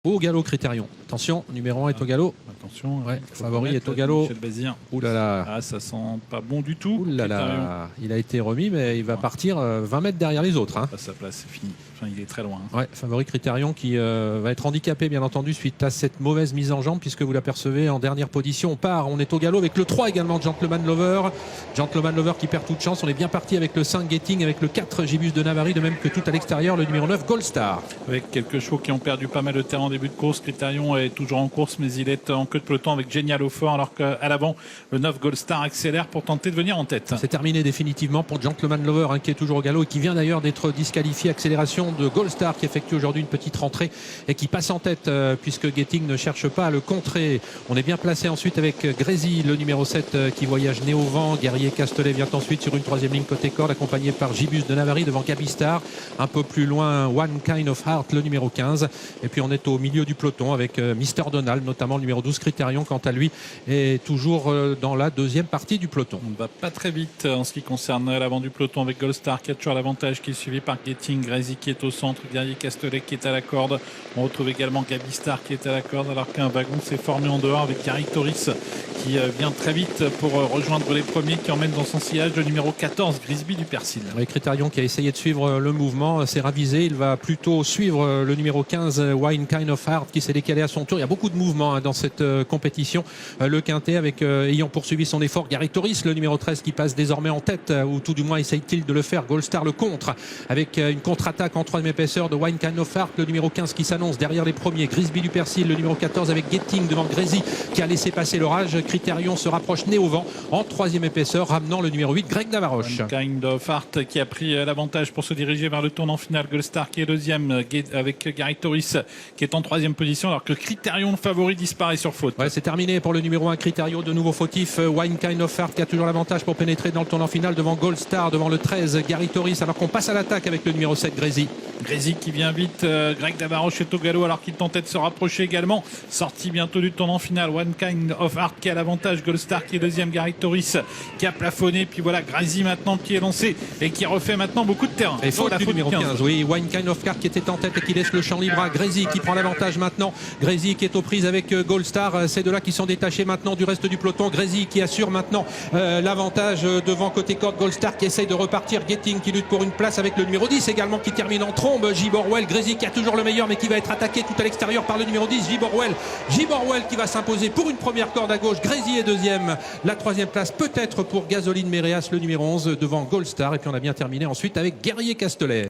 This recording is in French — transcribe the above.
Au galop Critérion. Attention, numéro 1 est au galop. Attention, ouais, favori est au galop. Ouh là là. Ah, ça sent pas bon du tout. Ouh là là. Il a été remis, mais il va partir 20 mètres derrière les autres. Hein. À sa place, c'est fini. Enfin, il est très loin. Ouais, favori Critérion qui va être handicapé, bien entendu, suite à cette mauvaise mise en jambe, puisque vous l'apercevez en dernière position. On part, on est au galop avec le 3 également, Gentleman Lover. Gentleman Lover qui perd toute chance. On est bien parti avec le 5 Getting, avec le 4 Gibus de Navarre, de même que tout à l'extérieur, le numéro 9 Gold Star. Avec quelques chevaux qui ont perdu pas mal de terrain en début de course. Critérion est toujours en course, mais il est en queue de peloton avec Génial au fort, alors qu'à l'avant, le 9 Gold Star accélère pour tenter de venir en tête. C'est terminé définitivement pour Gentleman Lover, hein, qui est toujours au galop et qui vient d'ailleurs d'être disqualifié. Accélération de Gold Star qui effectue aujourd'hui une petite rentrée et qui passe en tête puisque Getting ne cherche pas à le contrer. On est bien placé ensuite avec Grésy, le numéro 7 qui voyage né au vent. Guerrier Castelet vient ensuite sur une troisième ligne côté corde, accompagné par Gibus de Navarre devant Gaby Star. Un peu plus loin, One Kind of Heart, le numéro 15. Et puis on est au milieu du peloton avec Mr. Donald, notamment le numéro 12 Critérion, quant à lui, est toujours dans la deuxième partie du peloton. On ne va pas très vite en ce qui concerne l'avant du peloton avec Gold Star qui a toujours l'avantage, qui est suivi par Getting, Grésy qui est au centre, Guerrier Castelet qui est à la corde. On retrouve également Gaby Star qui est à la corde, alors qu'un wagon s'est formé en dehors avec Gary Toris qui vient très vite pour rejoindre les premiers, qui emmène dans son sillage le numéro 14 Grisby du Persil. Oui, Critérion qui a essayé de suivre le mouvement, s'est ravisé. Il va plutôt suivre le numéro 15 Wine Kind of Heart qui s'est décalé à son tour. Il y a beaucoup de mouvements dans cette compétition. Le quintet avec ayant poursuivi son effort Gary Toris, le numéro 13 qui passe désormais en tête, ou tout du moins essaye-t-il de le faire. Gold Star le contre avec une contre-attaque en troisième épaisseur de Wine Kind of Heart, le numéro 15 qui s'annonce derrière les premiers. Grisby du Persil, le numéro 14 avec Getting devant Grésy qui a laissé passer l'orage. Critérion se rapproche né au vent en troisième épaisseur, ramenant le numéro 8 Greg Navaroche. Kind of Heart qui a pris l'avantage pour se diriger vers le tournant final. Gold Star qui est deuxième avec Gary Toris qui est en troisième position, alors que Critérion favori disparaît sur faute. Ouais, c'est terminé pour le numéro 1 Critérion, de nouveau fautif. Wine Kind of Heart qui a toujours l'avantage pour pénétrer dans le tournant final devant Gold Star, devant le 13 Gary Toris, alors qu'on passe à l'attaque avec le numéro 7 Grésy. Grésy qui vient vite, Greg Navaroche est au galop alors qu'il tentait de se rapprocher également. Sorti bientôt du tournant final, One Kind of Heart qui a l'avantage, Gold Star qui est deuxième, Gary Toris qui a plafonné, puis voilà Grésy maintenant qui est lancé et qui refait maintenant beaucoup de terrain. Et faute du numéro 15, oui, One Kind of Heart qui était en tête et qui laisse le champ libre à Grésy qui prend l'avantage maintenant. Grésy qui est aux prises avec Gold Star, ces deux-là qui sont détachés maintenant du reste du peloton. Grésy qui assure maintenant l'avantage devant côté corde, Gold Star qui essaye de repartir, Getting qui lutte pour une place avec le numéro 10 également qui termine en trombe, Giborwell. Grésy qui a toujours le meilleur mais qui va être attaqué tout à l'extérieur par le numéro 10 Giborwell qui va s'imposer pour une première corde à gauche. Grésy est deuxième, la troisième place peut-être pour Gasoline Méréas, le numéro 11 devant Gold Star, et puis on a bien terminé ensuite avec Guerrier Castelet.